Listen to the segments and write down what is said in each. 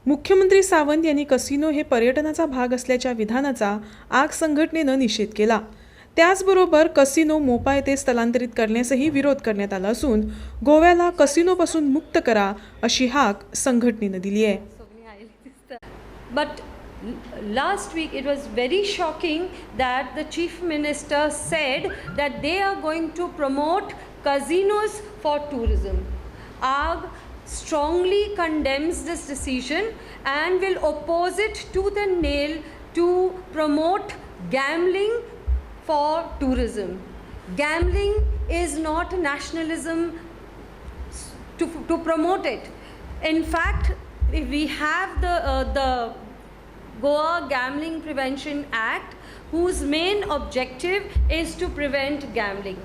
मुख्यमंत्री सावंत यांनी कसिनो हे पर्यटनाचा भाग असल्याच्या विधानाचा आग संघटनेनं निषेध केला। त्याचबरोबर कसिनो मोपा येथे स्थलांतरित करण्यासही विरोध करण्यात आला असून गोव्याला कसिनोपासून मुक्त करा अशी हाक संघटनेनं दिली आहे। But last week it was very shocking that the Chief Minister said that they are going to promote casinos for tourism. AAG strongly condemns this decision and will oppose it tooth and nail to promote gambling for tourism. Gambling is not nationalism to promote it. In fact, we have the Goa Gambling Prevention Act, whose main objective is to prevent gambling.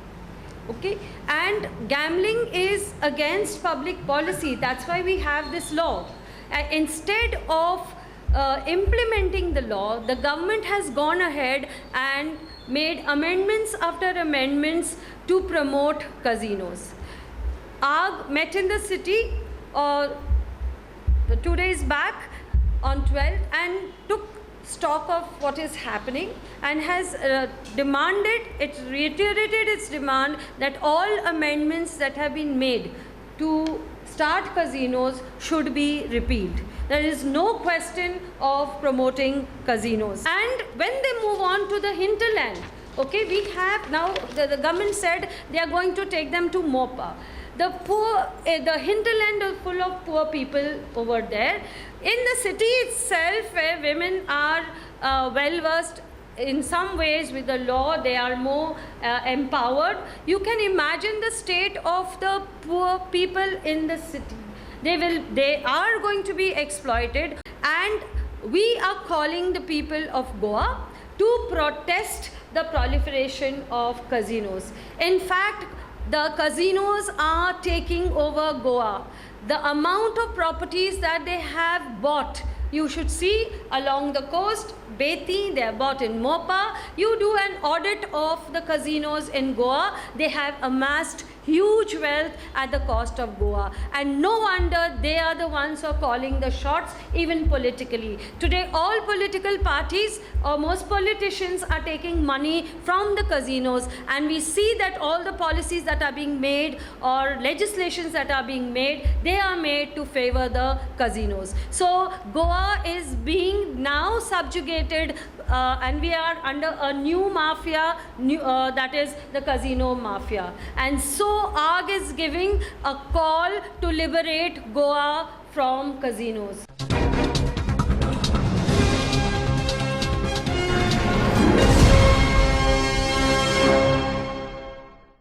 Okay, and gambling is against public policy. That's why we have this law. Instead of implementing the law, the government has gone ahead and made amendments after amendments to promote casinos. AAG met in the city 2 days back on 12th and took stock of what is happening and has reiterated its demand that all amendments that have been made to start casinos should be repealed. There is no question of promoting casinos. And when they move on to the hinterland, okay, we have now the government said they are going to take them to Mopa. The poor, the hinterland is full of poor people over there. In the city itself, where women are well versed in some ways with the law, they are more empowered. You can imagine the state of the poor people in the city. They are going to be exploited, and we are calling the people of Goa to protest the proliferation of casinos. In fact, the casinos are taking over Goa. The amount of properties that they have bought, you should see along the coast, Beti, they are bought in Mopa. You do an audit of the casinos in Goa, they have amassed huge wealth at the cost of Goa. And no wonder they are the ones who are calling the shots, even politically. Today, all political parties or most politicians are taking money from the casinos, and we see that all the policies that are being made or legislations that are being made, they are made to favor the casinos. So Goa is being now subjugated and we are under a new mafia, that is the casino mafia. And so AAG is giving a call to liberate Goa from casinos.